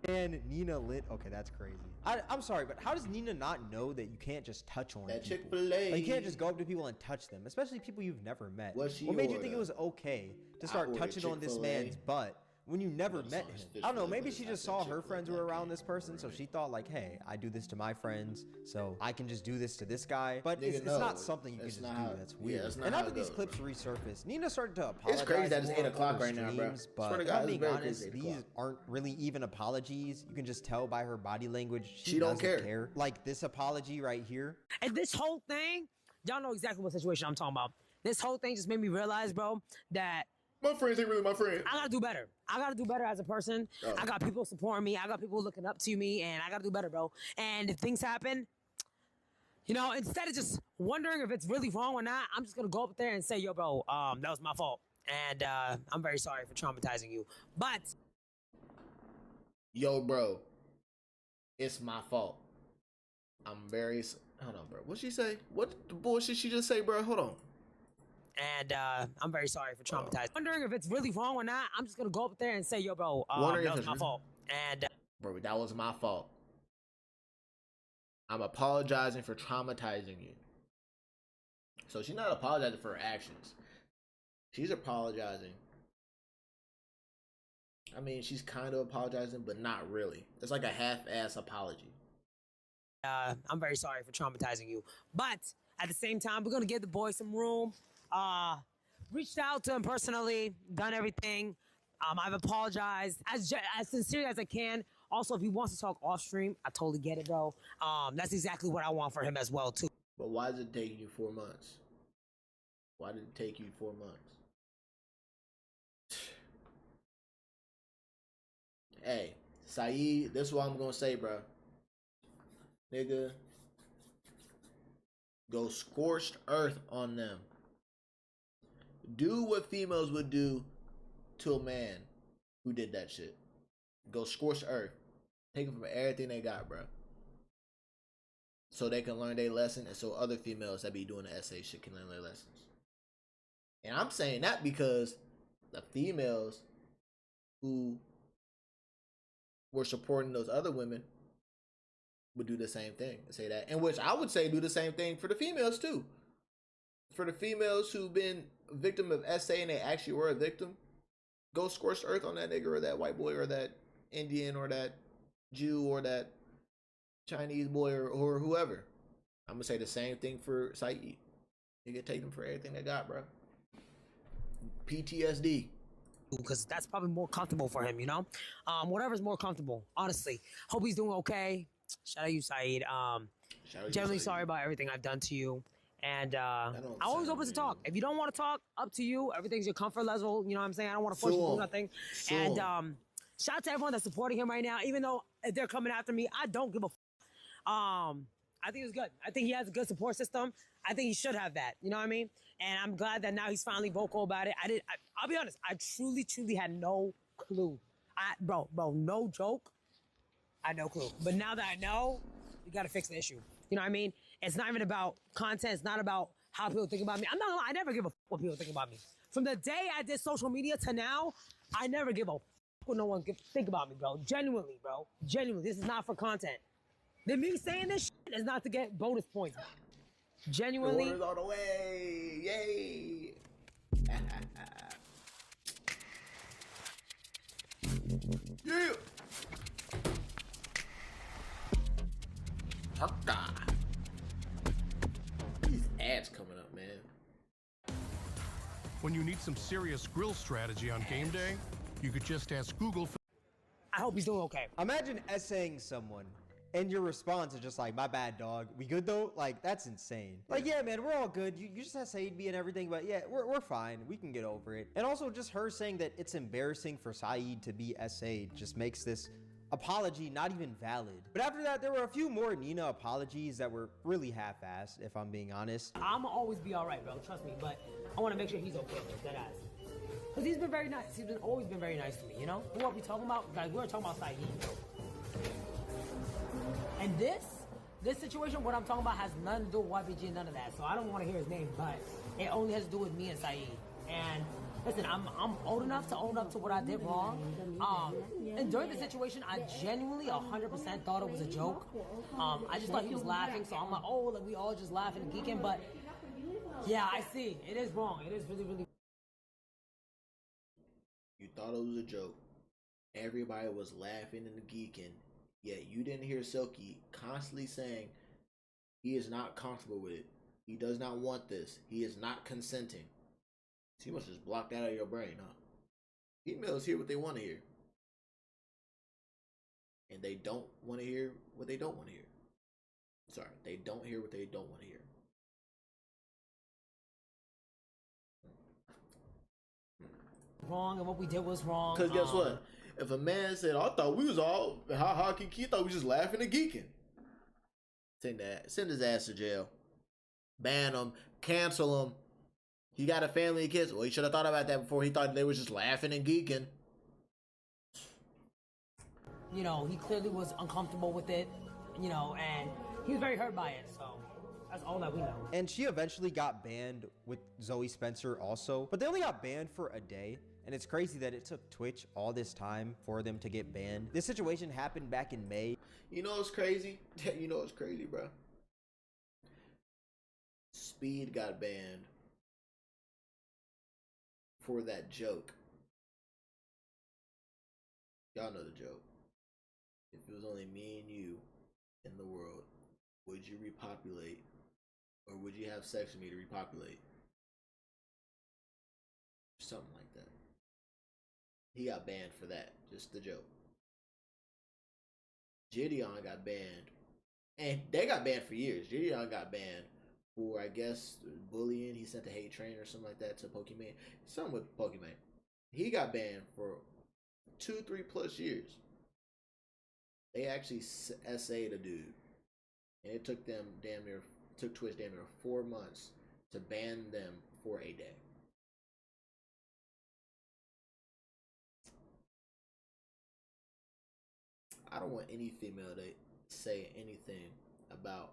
And Nina lit. Okay, that's crazy. I'm sorry, but how does Nina not know that you can't just touch on that people? Chick-fil-A. Like, you can't just go up to people and touch them, especially people you've never met. What made you think it was okay to start touching on this man's butt when you never met him? I don't know, maybe she just saw her friends were around this person, so she thought like, hey, I do this to my friends, so I can just do this to this guy. But it's not something you can just do. That's weird. And after these clips resurfaced, Nina started to apologize. It's crazy that it's 8 o'clock right now, bro. But if I'm being honest, these aren't really even apologies. You can just tell by her body language she don't care. Like this apology right here. And this whole thing, y'all know exactly what situation I'm talking about. This whole thing just made me realize, bro, that my friends ain't really my friend. I gotta do better. I gotta do better as a person. I got people supporting me. I got people looking up to me, and I gotta do better, bro. And if things happen, you know, instead of just wondering if it's really wrong or not, I'm just gonna go up there and say, yo, bro, that was my fault. And I'm very sorry for traumatizing you. But yo, bro, it's my fault. Hold on, bro. What'd she say? What the bullshit she just say, bro? Hold on. And I'm very sorry for traumatizing. Wondering if it's really wrong or not, I'm just gonna go up there and say, yo, bro, that was my fault. And bro, that was my fault. I'm apologizing for traumatizing you. So she's not apologizing for her actions. She's apologizing. I mean, she's kind of apologizing, but not really. It's like a half-ass apology. I'm very sorry for traumatizing you. But at the same time, we're gonna give the boy some room. Reached out to him personally, done everything. I've apologized as sincerely as I can. Also, if he wants to talk off stream, I totally get it, bro. That's exactly what I want for him as well, too. But why is it taking you 4 months? Why did it take you 4 months? Hey, Saeed, this is what I'm gonna say, bro. Nigga, go scorched earth on them. Do what females would do to a man who did that shit. Go scorched earth. Take them from everything they got, bro. So they can learn their lesson, and so other females that be doing the essay shit can learn their lessons. And I'm saying that because the females who were supporting those other women would do the same thing and say that. In which I would say do the same thing for the females too. For the females who've been a victim of SA and they actually were a victim, go scorched earth on that nigga or that white boy or that Indian or that Jew or that Chinese boy or whoever. I'm gonna say the same thing for Saeed. Nigga, take them for everything they got, bro. PTSD. Because that's probably more comfortable for him, you know? Whatever's more comfortable, honestly. Hope he's doing okay. Shout out you, Saeed. Generally sorry about everything I've done to you. And I'm always open to talk. If you don't want to talk, up to you. Everything's your comfort level. You know what I'm saying? I don't want to force you to do nothing. And shout out to everyone that's supporting him right now. Even though they're coming after me, I don't give a I think it's good. I think he has a good support system. I think he should have that. You know what I mean? And I'm glad that now he's finally vocal about it. I'll be honest. I truly had no clue. Bro, no joke. I had no clue. But now that I know, you got to fix the issue. You know what I mean? It's not even about content. It's not about how people think about me. I'm not gonna lie, I never give a fuck what people think about me. From the day I did social media to now, I never give a fuck what no one think about me, bro. Genuinely, bro. Genuinely. This is not for content. Then me saying this shit is not to get bonus points. Genuinely. The water's all the way. Yay. Yeah. These ads coming up, man. When you need some serious grill strategy on game day, you could just ask Google. I hope he's doing okay. Imagine essaying someone and your response is just like, my bad, dog. We good though? Like, that's insane. Like, yeah, man, we're all good. You just essayed me and everything, but yeah, we're fine. We can get over it. And also just her saying that it's embarrassing for Saeed to be essayed just makes this apology not even valid. But after that, there were a few more Nina apologies that were really half-assed, if I'm being honest. I'ma always be all right, bro. Trust me. But I want to make sure he's okay with that ass. Because he's been very nice. He's always been very nice to me, you know? What we talking about? Guys, we're talking about Saeed, bro. And this situation, what I'm talking about, has nothing to do with YBG and none of that. So I don't want to hear his name, but it only has to do with me and Saeed. And listen, I'm old enough to own up to what I did wrong. And during the situation, I genuinely 100% thought it was a joke. I just thought he was laughing, so I'm like, oh, like we all just laughing and geeking. But yeah, I see. It is wrong. It is really, really. You thought it was a joke. Everybody was laughing and geeking. Yet you didn't hear Silky constantly saying he is not comfortable with it. He does not want this. He is not consenting. So you must just block that out of your brain, huh? Females hear what they want to hear. And they don't want to hear what they don't want to hear. Sorry, they don't hear what they don't want to hear. Wrong, and what we did was wrong. Because guess what? If a man said, I thought we was all ha kiki, thought we was just laughing and geeking. Send his ass to jail. Ban him. Cancel him. He got a family and kids. Well, he should have thought about that before. He thought they was just laughing and geeking. You know, he clearly was uncomfortable with it, you know, and he was very hurt by it, so that's all that we know. And she eventually got banned with Zoe Spencer also, but they only got banned for a day. And it's crazy that it took Twitch all this time for them to get banned. This situation happened back in May. You know what's crazy? You know what's crazy, bro? Speed got banned for that joke. Y'all know the joke. If it was only me and you in the world, would you repopulate? Or would you have sex with me to repopulate? Something like that. He got banned for that. Just the joke. Gideon got banned. And they got banned for years. Gideon got banned for, I guess, bullying. He sent a hate train or something like that to Pokemon. Something with Pokemon. He got banned for 2-3+ years. They actually SA'd a dude. And it took them took Twitch damn near 4 months to ban them for a day. I don't want any female to say anything about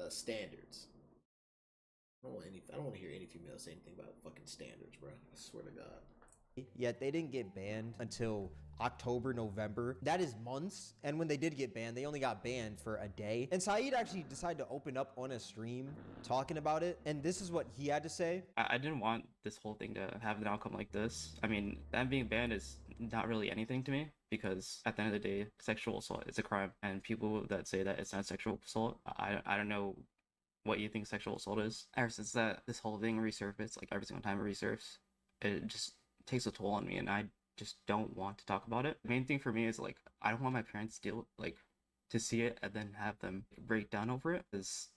standards. I don't want to hear any female say anything about fucking standards, bro. I swear to God. Yet they didn't get banned until October, November. That is months. And when they did get banned, they only got banned for a day. And Saeed actually decided to open up on a stream talking about it. And this is what he had to say. I didn't want this whole thing to have an outcome like this. I mean, them being banned is not really anything to me, because at the end of the day, sexual assault is a crime. And people that say that it's not sexual assault, I don't know what you think sexual assault is. Ever since that this whole thing resurfaced, like every single time it resurfaces, it just takes a toll on me, and I just don't want to talk about it. The main thing for me is, like, I don't want my parents to see it and then have them break down over it, because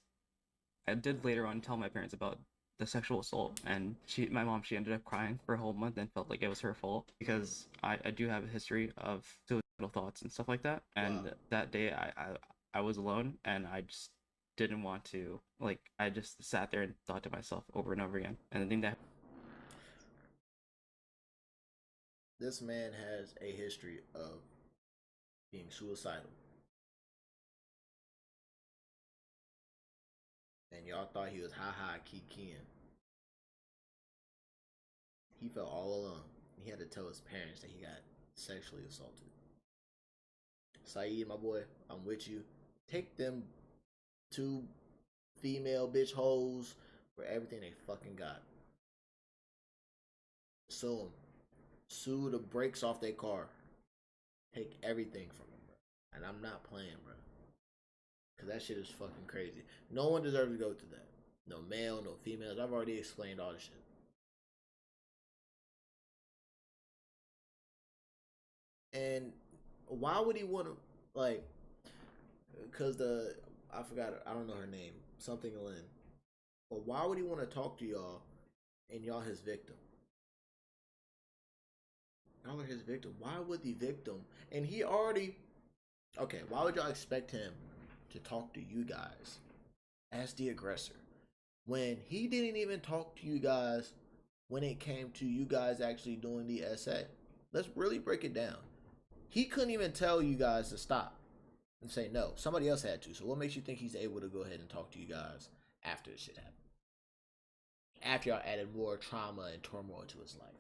I did later on tell my parents about the sexual assault, and my mom ended up crying for a whole month and felt like it was her fault, because I do have a history of suicidal thoughts and stuff like that. And that day I was alone, and I just didn't want to, like, I just sat there and thought to myself over and over again. And the thing that this man has a history of being suicidal. And y'all thought he was kikiing. He felt all alone. He had to tell his parents that he got sexually assaulted. Saeed, my boy, I'm with you. Take them 2 female bitch hoes for everything they fucking got. Sue them. Sue the brakes off their car. Take everything from them, bro. And I'm not playing, bro. Because that shit is fucking crazy. No one deserves to go through that. No male, no females. I've already explained all this shit. And why would he want to, like, because I forgot, I don't know her name. Something Lynn. But why would he want to talk to y'all and y'all his victim? Y'all are his victim. Why would the victim, and he already, okay, why would y'all expect him to talk to you guys as the aggressor when he didn't even talk to you guys when it came to you guys actually doing the essay? Let's really break it down. He couldn't even tell you guys to stop and say no. Somebody else had to. So what makes you think he's able to go ahead and talk to you guys after this shit happened? after y'all added more trauma and turmoil to his life.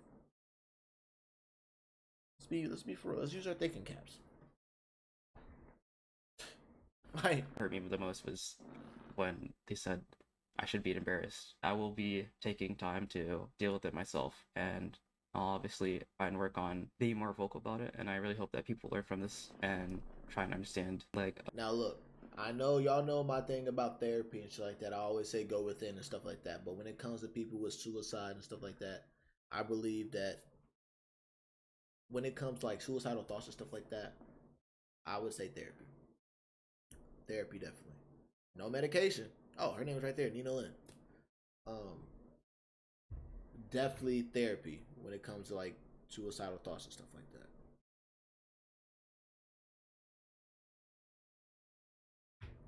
Let's be for real. Let's use our thinking caps. Right. Hurt me the most was when they said I should be embarrassed. I will be taking time to deal with it myself, and I'll obviously try and work on being more vocal about it. And I really hope that people learn from this and try and understand. Like, now look, I know y'all know my thing about therapy and shit like that. I always say go within and stuff like that. But when it comes to people with suicide and stuff like that, I believe that when it comes to like suicidal thoughts and stuff like that, I would say therapy. Therapy, definitely. No medication. Oh, her name is right there, Nina Lynn. Definitely therapy when it comes to like suicidal thoughts and stuff like that.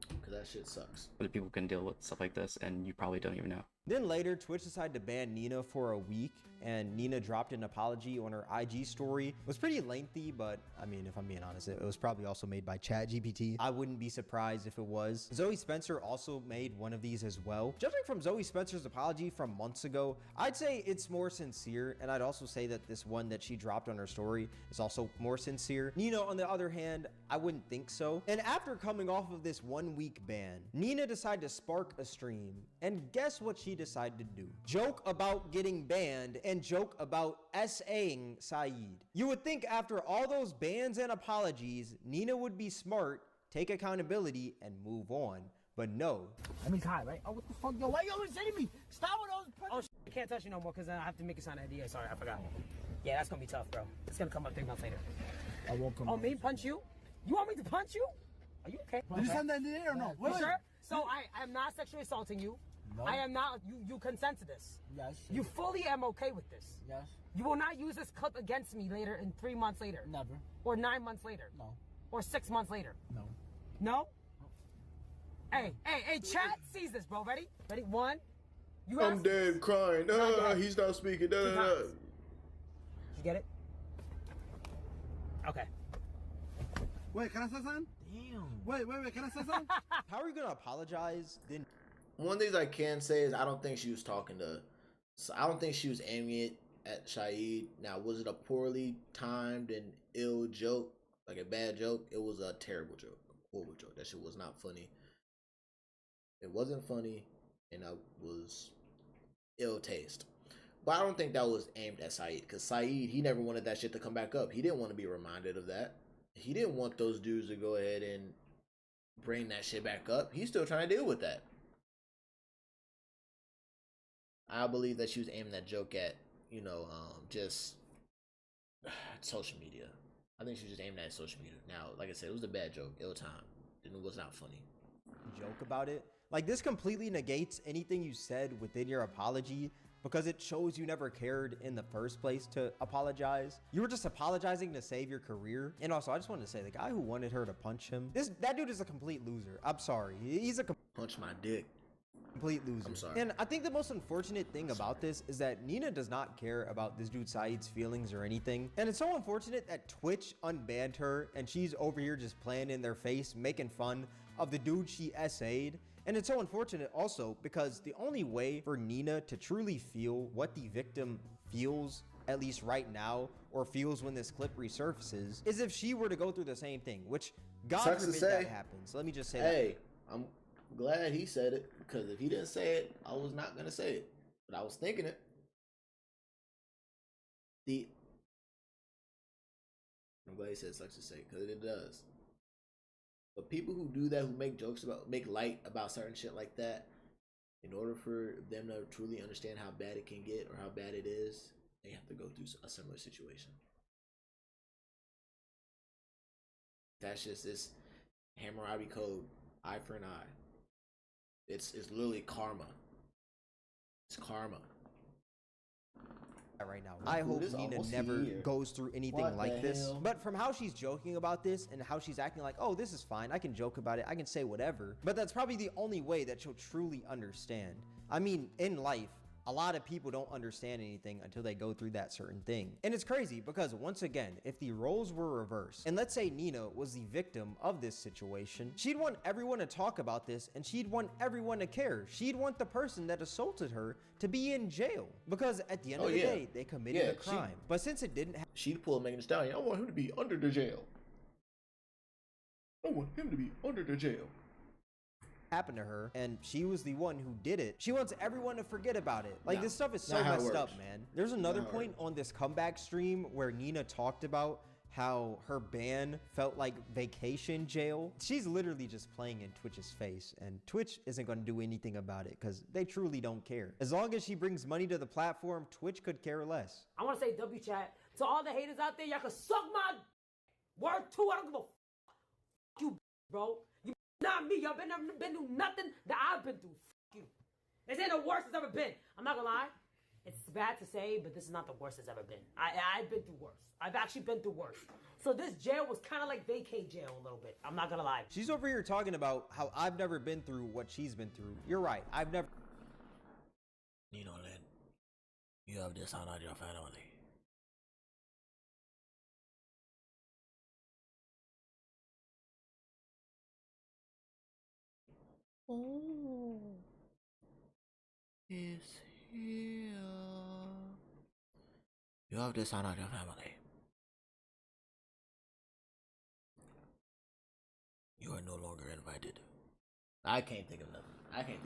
Because that shit sucks. other people can deal with stuff like this, and you probably don't even know. Then later, Twitch decided to ban Nina for a week, and Nina dropped an apology on her IG story. It was pretty lengthy, but I mean, if I'm being honest, it was probably also made by ChatGPT. I wouldn't be surprised if it was. Zoe Spencer also made one of these as well. Judging from Zoe Spencer's apology from months ago, I'd say it's more sincere, and I'd also say that this one that she dropped on her story is also more sincere. Nina, on the other hand, I wouldn't think so. And after coming off of this 1 week ban, Nina decided to spark a stream, and guess what she decided to do? Joke about getting banned and joke about SAing Saeed. You would think after all those bans and apologies, Nina would be smart, take accountability, and move on. But no. I mean, Kai, right? Oh, what the fuck? Yo, why you always hitting me? Stop with those. Oh, I can't touch you no more because I have to make a sign of idea. Sorry, I forgot. Yeah, that's gonna be tough, bro. It's gonna come up 3 months later. I won't come. Oh, me punch you? You want me to punch you? Are you okay? Did you send that in the air or no? You sure? So I am not sexually assaulting you. No. I am not. You consent to this. Yes. You fully am okay with this. Yes. You will not use this clip against me later in 3 months later. Never. Or 9 months later. No. Or 6 months later. No. No? Hey, chat sees this, bro. Ready? Ready? One. You I'm asked- dead crying. dead. He's not speaking. Two times. You get it? Okay. Wait, can I say something? Damn. Wait, can I say something? How are you gonna apologize? Then One of the things I can say is I don't think she was talking to. So I don't think she was aiming it at Shaheed. Now, was it a poorly timed and ill joke, like a bad joke? It was a terrible joke, a horrible joke. That shit was not funny. It wasn't funny, and it was ill taste. But I don't think that was aimed at Saeed, because Saeed, he never wanted that shit to come back up. He didn't want to be reminded of that. He didn't want those dudes to go ahead and bring that shit back up. He's still trying to deal with that. I believe that she was aiming that joke at, just social media. I think she was just aiming at social media. Now, like I said, it was a bad joke, ill time, and it was not funny. joke about it. Like, this completely negates anything you said within your apology, because it shows you never cared in the first place to apologize. You were just apologizing to save your career. And also, I just wanted to say, the guy who wanted her to punch him, that dude is a complete loser. I'm sorry. He's a Punch my dick. complete loser. I'm sorry. And I think the most unfortunate thing about this is that Nina does not care about this dude Saeed's feelings or anything. And it's so unfortunate that Twitch unbanned her and she's over here just playing in their face, making fun of the dude she SA'd. And it's so unfortunate also because the only way for Nina to truly feel what the victim feels, at least right now, or feels when this clip resurfaces, is if she were to go through the same thing, which God Sucks to forbid say. that happens. Let me just say Hey, I'm glad he said it, because if he didn't say it, I was not gonna say it, but I was thinking it. I'm glad he said sucks to say, because it does. But people who do that, who make light about certain shit like that, in order for them to truly understand how bad it can get or how bad it is, they have to go through a similar situation. That's just this Hammurabi code, eye for an eye. It's literally karma. It's karma. right now. I Dude, hope it's Nina almost a never year. goes through anything What like the this. hell? But from how she's joking about this and how she's acting like, oh, this is fine, I can joke about it, I can say whatever. But that's probably the only way that she'll truly understand. I mean, in life, a lot of people don't understand anything until they go through that certain thing. And it's crazy because once again, if the roles were reversed, and let's say Nina was the victim of this situation, she'd want everyone to talk about this and she'd want everyone to care. She'd want the person that assaulted her to be in jail because at the end of the day, they committed a crime. But since it didn't happen, she'd pull Megan Thee Stallion. I want him to be under the jail. I want him to be under the jail. Happened to her and she was the one who did it, she wants everyone to forget about it. Like, this stuff is so messed up, man. There's another point on this comeback stream where Nina talked about how her ban felt like vacation jail. She's literally just playing in Twitch's face, and Twitch isn't going to do anything about it because they truly don't care. As long as she brings money to the platform, Twitch could care less. I want to say W chat to all the haters out there. Y'all can suck my word too. I don't give a you, bro. You not me. Y'all been through nothing that I've been through. You. This ain't the worst it's ever been. I'm not gonna lie. It's bad to say, but this is not the worst it's ever been. I've been through worse. I've actually been through worse. So this jail was kind of like vacay jail a little bit. I'm not gonna lie. She's over here talking about how I've never been through what she's been through. You're right. I've never. You know, Lynn, you have dishonored your family. Oh, is here. You have dishonored your family. You are no longer invited. I can't think of nothing.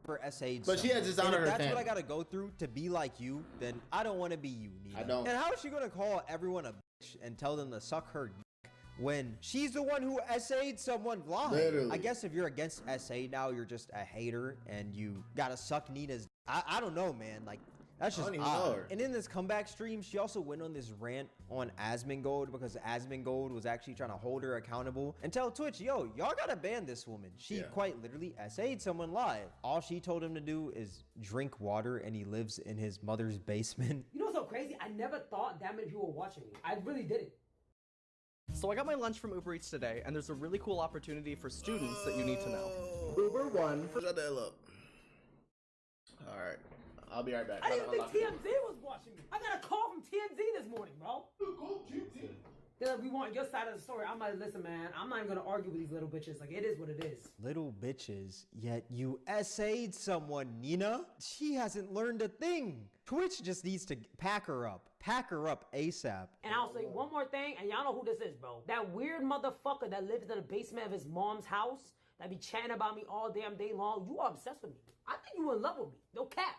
For SA'd But she has dishonored her If that's family. what I gotta go through to be like you, then I don't want to be you, Nina. I don't. And how is she gonna call everyone a bitch and tell them to suck her dick when she's the one who SA'd someone live? Literally. I guess if you're against SA now, you're just a hater and you gotta suck Nina's. I don't know, man. Like, that's just I don't even know odd. her. And in this comeback stream, she also went on this rant on Asmongold because Asmongold was actually trying to hold her accountable and tell Twitch, yo, y'all gotta ban this woman. She quite literally SA'd someone live. All she told him to do is drink water, and he lives in his mother's basement. You know what's so crazy? I never thought that many people were watching me. I really didn't. So I got my lunch from Uber Eats today, and there's a really cool opportunity for students that you need to know. Uber One. Shut the hell up. Alright. I'll be right back. I didn't think TMZ was watching me. I got a call from TMZ this morning, bro. They're like, we want your side of the story. I'm like, listen, man, I'm not even gonna argue with these little bitches. Like, it is what it is. Little bitches, yet you SA'd someone, Nina. She hasn't learned a thing. Twitch just needs to pack her up. Pack her up ASAP. And I'll say one more thing, and y'all know who this is, bro. That weird motherfucker that lives in the basement of his mom's house that be chatting about me all damn day long. You are obsessed with me. I think you in love with me. No cap.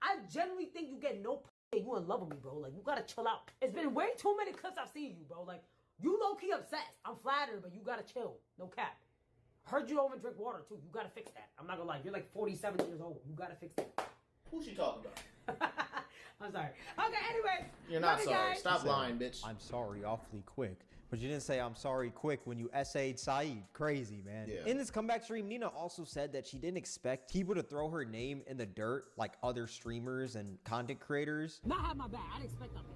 I genuinely think you get no p. You in love with me, bro. Like, you gotta chill out. It's been way too many clips I've seen you, bro. Like, you low-key obsessed. I'm flattered, but you gotta chill. No cap. Heard you don't even drink water, too. You gotta fix that. I'm not gonna lie. You're like 47 years old. You gotta fix that. Who's she talking about? I'm sorry. Okay, anyway. You're not sorry. Guys. Stop lying, bitch. I'm sorry awfully quick. But you didn't say I'm sorry quick when you SA'd Saeed. Crazy, man. Yeah. In this comeback stream, Nina also said that she didn't expect people to throw her name in the dirt like other streamers and content creators. Not have my back. I didn't expect nothing.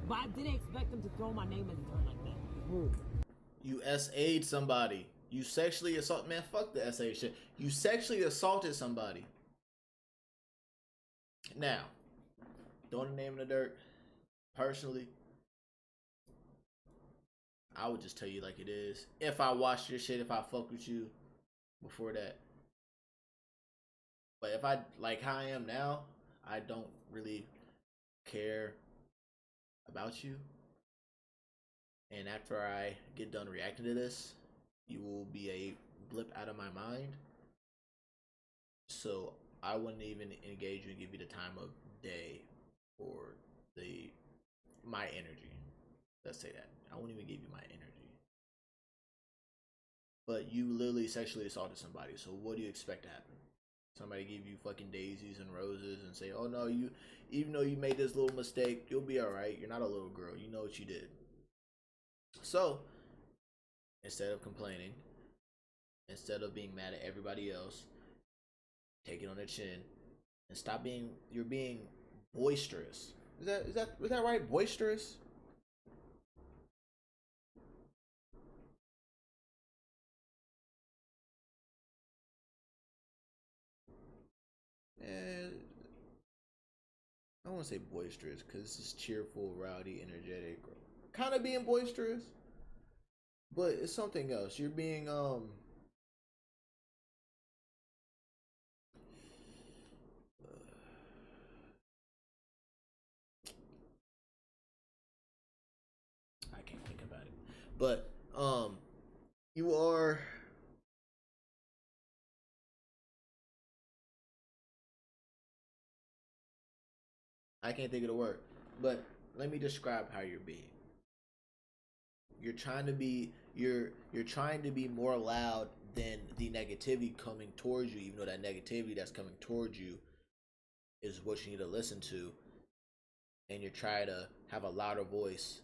But I didn't expect them to throw my name in the dirt like that. You SA'd somebody. You sexually assaulted. Man, fuck the SA shit. You sexually assaulted somebody. Now, throwing the name in the dirt, personally, I would just tell you like it is. If I watched your shit, if I fuck with you before that. But if I, like how I am now, I don't really care about you. And after I get done reacting to this, you will be a blip out of my mind. So I wouldn't even engage you and give you the time of day or my energy. Let's say that. I won't even give you my energy. But you literally sexually assaulted somebody, so what do you expect to happen? Somebody give you fucking daisies and roses and say, oh no, you, even though you made this little mistake, you'll be alright. You're not a little girl. You know what you did. So, instead of complaining, instead of being mad at everybody else, take it on the chin and stop being, you're being boisterous. Is that right? Boisterous? want to say boisterous because this is cheerful, rowdy, energetic, kind of being boisterous, but it's something else. You're being I can't think about it, but you are. I can't think of the word, but let me describe how you're being. You're trying to be you're trying to be more loud than the negativity coming towards you, even though that negativity that's coming towards you is what you need to listen to, and you're trying to have a louder voice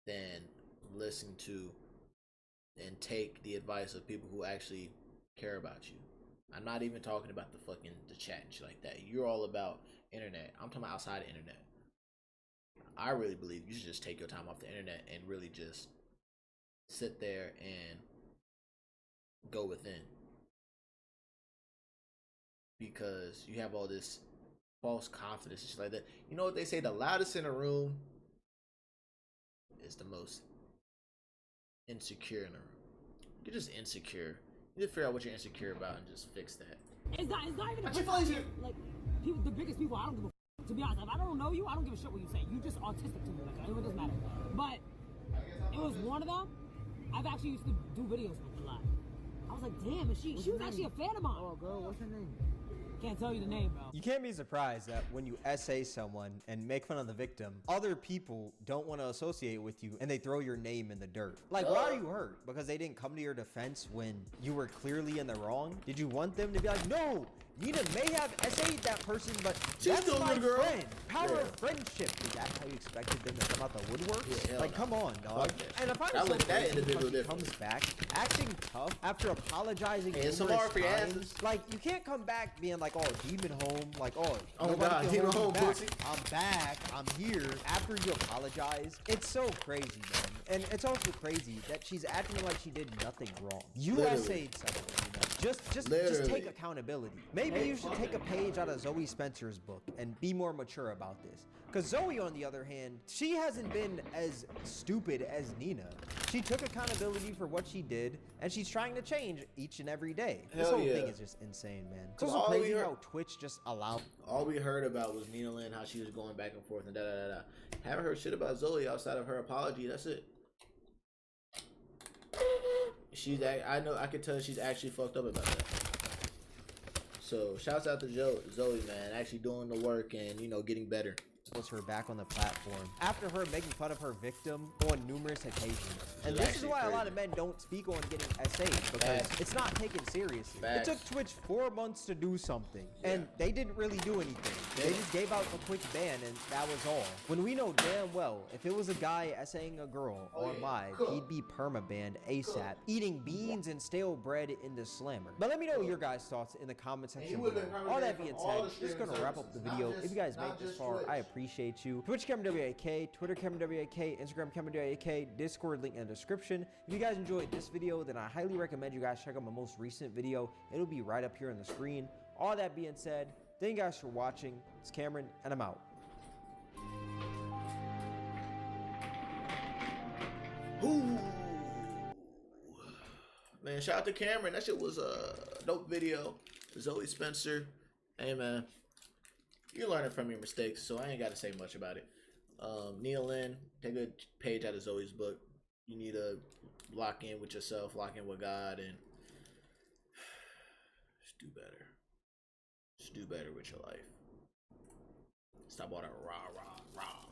than listen to and take the advice of people who actually care about you. I'm not even talking about the chat and shit like that. You're all about internet. I'm talking about outside the internet. I really believe you should just take your time off the internet and really just sit there and go within. Because you have all this false confidence and shit like that. You know what they say? The loudest in a room is the most insecure in a room. You're just insecure. You need to figure out what you're insecure about and just fix that. It's not even like people, the biggest people. I don't give a f- to be honest. If I don't know you, I don't give a shit what you say. You just autistic to me. Like it doesn't matter. But it was one of them. I've actually used to do videos with a lot. I was like, damn, and she was actually a fan of mine. Oh, girl, what's her name? Can't tell you the name, bro. You can't be surprised that when you essay someone and make fun of the victim, other people don't want to associate with you and they throw your name in the dirt. Like, why are you hurt? Because they didn't come to your defense when you were clearly in the wrong? Did you want them to be like, no, Nina may have essayed that person, but She's that's still a my good girl. friend. Power Yeah. of friendship. Is that how you expected them to come out the woodworks? Yeah, hell like, no. come on, dog. Fuck that. And if I I was look at that crazy individual because he different. comes back, acting tough after apologizing Hey, it's numerous some for your times, asses. like, you can't come back being like, oh, demon home, like, oh Oh nobody God, can demon hold me home, back. pussy. I'm back, I'm here, after you apologize. It's so crazy, man. And it's also crazy that she's acting like she did nothing wrong. You Literally. essayed something, you know. Just Literally. take accountability. Maybe you should take a page out of Zoe Spencer's book and be more mature about this. Because Zoe, on the other hand, she hasn't been as stupid as Nina. She took accountability for what she did, and she's trying to change each and every day. This Hell whole yeah. thing is just insane, man. It's Cause also all we crazy heard- how Twitch just allowed. All we heard about was Nina Lynn, how she was going back and forth and da da da da. Haven't heard shit about Zoe outside of her apology. That's it. I know I could tell she's actually fucked up about that. So shouts out to Zoe, man, actually doing the work and getting better. Was her back on the platform after her making fun of her victim on numerous occasions. And It's this is actually why a lot crazy. of men don't speak on getting essayed, because Facts. it's not taken seriously. Facts. It took Twitch 4 months to do something, and Yeah. they didn't really do anything. They just gave out a quick ban, and that was all. When we know damn well, if it was a guy essaying a girl on live, he'd be permabanned ASAP, eating beans and stale bread in the slammer. But let me know your guys' thoughts in the comment section would've below. been All that permabanned being from all said, the just gonna streaming wrap up the services, video. not If you guys just- made not this just far, I Twitch. appreciate you. Twitch Cameron WAK, Twitter Cameron WAK, Instagram Cameron WAK, Discord link in the description. If you guys enjoyed this video, then I highly recommend you guys check out my most recent video. It'll be right up here on the screen. All that being said, thank you guys for watching. It's Cameron, and I'm out. Ooh. Man, shout out to Cameron. That shit was a dope video. Zoe Spencer. Hey, man. You're learning from your mistakes, so I ain't got to say much about it. Neil Lynn, take a page out of Zoe's book. You need to lock in with yourself, lock in with God, and just do better. Just do better with your life. Stop all that rah, rah, rah.